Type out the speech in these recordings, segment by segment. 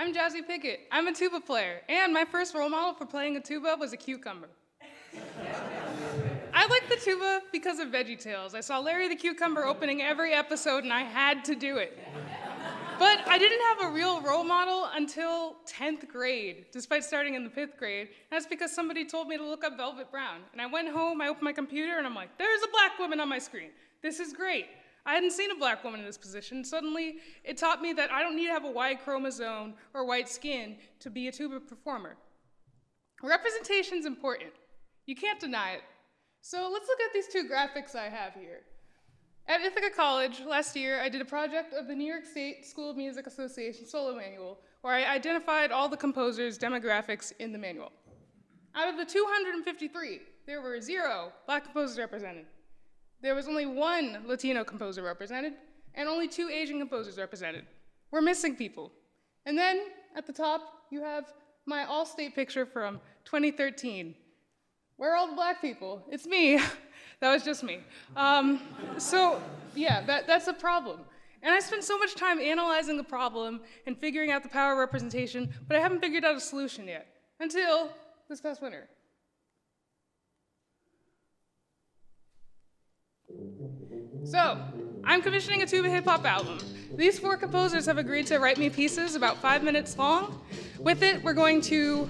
I'm Jasmine Pigott. I'm a tuba player, and my first role model for playing a tuba was a cucumber. I like the tuba because of VeggieTales. I saw Larry the Cucumber opening every episode, and I had to do it. But I didn't have a real role model until 10th grade, despite starting in the 5th grade. And that's because somebody told me to look up Velvet Brown. And I went home, I opened my computer, and I'm like, there's a black woman on my screen. This is great. I hadn't seen a black woman in this position. Suddenly, it taught me that I don't need to have a Y chromosome or white skin to be a tuba performer. Representation's important. You can't deny it. So let's look at these two graphics I have here. At Ithaca College last year, I did a project of the New York State School of Music Association solo manual, where I identified all the composers' demographics in the manual. Out of the 253, there were 0 black composers represented. There was only 1 Latino composer represented, and only 2 Asian composers represented. We're missing people. And then, at the top, you have my all-state picture from 2013. Where are all the black people? It's me. That was just me. So yeah, that's a problem. And I spent so much time analyzing the problem and figuring out the power of representation, but I haven't figured out a solution yet, until this past winter. So, I'm commissioning a tuba hip-hop album. These 4 composers have agreed to write me pieces about 5 minutes long. With it, we're going to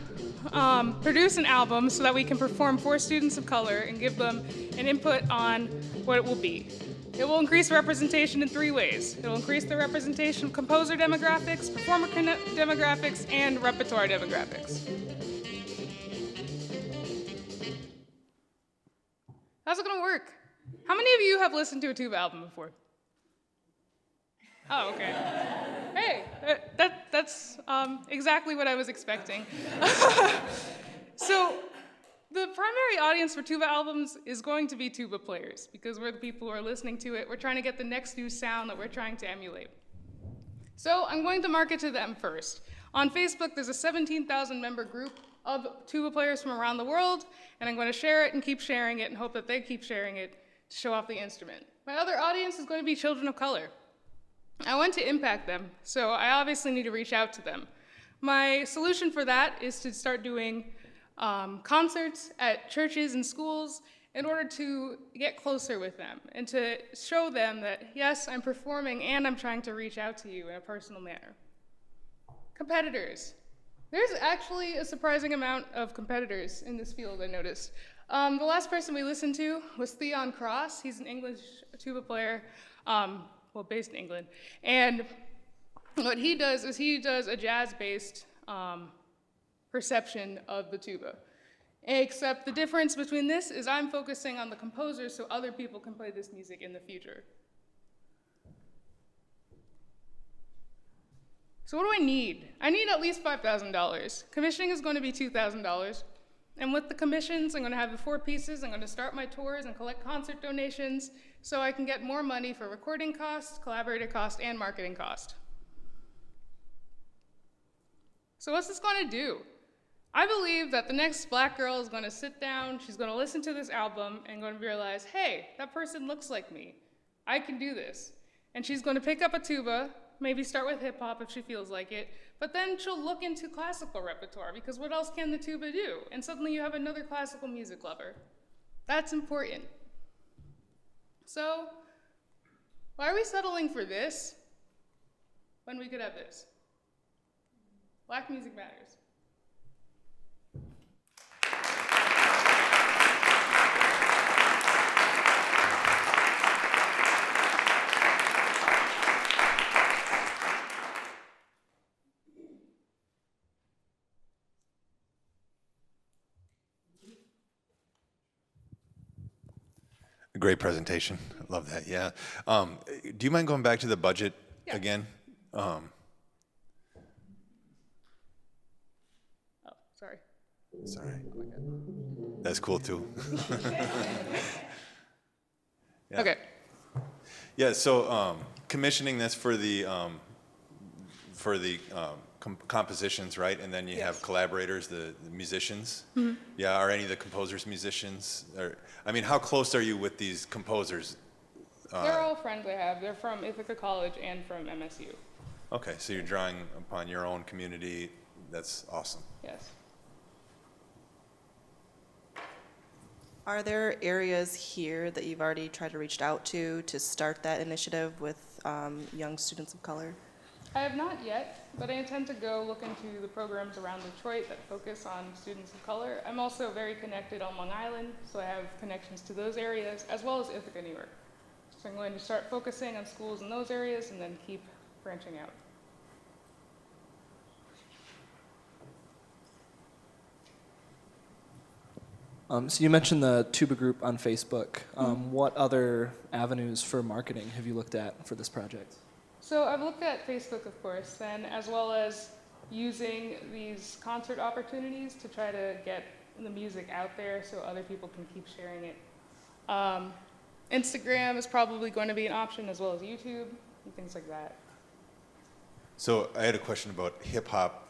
produce an album so that we can perform for students of color and give them an input on what it will be. It will increase representation in 3 ways. It will increase the representation of composer demographics, performer demographics, and repertoire demographics. How's it gonna work? How many of you have listened to a tuba album before? Oh, okay. Hey, that's exactly what I was expecting. So the primary audience for tuba albums is going to be tuba players, because we're the people who are listening to it. We're trying to get the next new sound that we're trying to emulate. So I'm going to market to them first. On Facebook, there's a 17,000 member group of tuba players from around the world, and I'm going to share it and keep sharing it and hope that they keep sharing it to show off the instrument. My other audience is going to be children of color. I want to impact them, so I obviously need to reach out to them. My solution for that is to start doing concerts at churches and schools in order to get closer with them and to show them that, yes, I'm performing and I'm trying to reach out to you in a personal manner. Competitors. There's actually a surprising amount of competitors in this field, I noticed. The last person we listened to was Theon Cross. He's an English tuba player, well, based in England. And what he does is he does a jazz-based perception of the tuba. Except the difference between this is I'm focusing on the composer so other people can play this music in the future. So what do I need? I need at least $5,000. Commissioning is going to be $2,000. And with the commissions, I'm going to have the 4 pieces. I'm going to start my tours and collect concert donations so I can get more money for recording costs, collaborator cost, and marketing cost. So what's this going to do? I believe that the next black girl is going to sit down, she's going to listen to this album, and going to realize, hey, that person looks like me. I can do this. And she's going to pick up a tuba, maybe start with hip hop if she feels like it, but then she'll look into classical repertoire, because what else can the tuba do? And suddenly you have another classical music lover. That's important. So, why are we settling for this when we could have this? Black music matters. Great presentation. I love that. Yeah. Do you mind going back to the budget again? Oh, sorry. Sorry. That's cool too. Yeah. Okay. Yeah. So commissioning this for the compositions, right? And then you have collaborators, the musicians. Mm-hmm. Yeah. Are any of the composers musicians? Or, I mean, how close are you with these composers? They're all friends I have. They're from Ithaca College and from MSU. Okay, so you're drawing upon your own community. That's awesome. Yes. Are there areas here that you've already tried to reach out to start that initiative with young students of color? I have not yet, but I intend to go look into the programs around Detroit that focus on students of color. I'm also very connected on Long Island, so I have connections to those areas, as well as Ithaca, New York. So I'm going to start focusing on schools in those areas and then keep branching out. So you mentioned the tuba group on Facebook. What other avenues for marketing have you looked at for this project? So I've looked at Facebook, of course, and as well as using these concert opportunities to try to get the music out there so other people can keep sharing it. Instagram is probably going to be an option, as well as YouTube and things like that. So I had a question about hip hop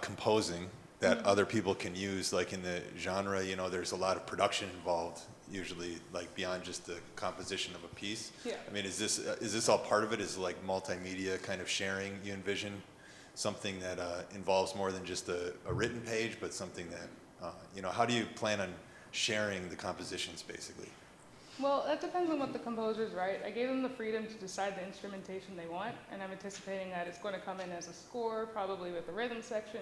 composing that other people can use, like in the genre. You know, there's a lot of production involved, usually, like beyond just the composition of a piece. Yeah. I mean, is this all part of it? Is it like multimedia kind of sharing? You envision something that involves more than just a written page, but something that you know, how do you plan on sharing the compositions, basically? Well, that depends on what the composers write. I gave them the freedom to decide the instrumentation they want, and I'm anticipating that it's going to come in as a score, probably with a rhythm section,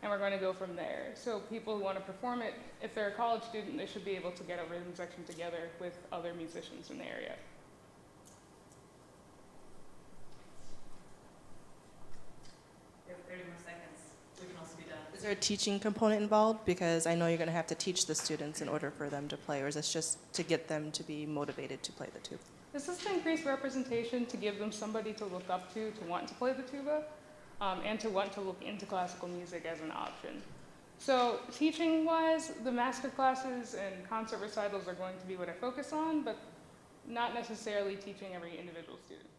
and we're going to go from there. So people who want to perform it, if they're a college student, they should be able to get a rhythm section together with other musicians in the area. We have 30 more seconds. We can also be done. Is there a teaching component involved? Because I know you're going to have to teach the students in order for them to play, or is this just to get them to be motivated to play the tuba? This is to increase representation, to give them somebody to look up to want to play the tuba, and to want to look into classical music as an option. So teaching-wise, the master classes and concert recitals are going to be what I focus on, but not necessarily teaching every individual student.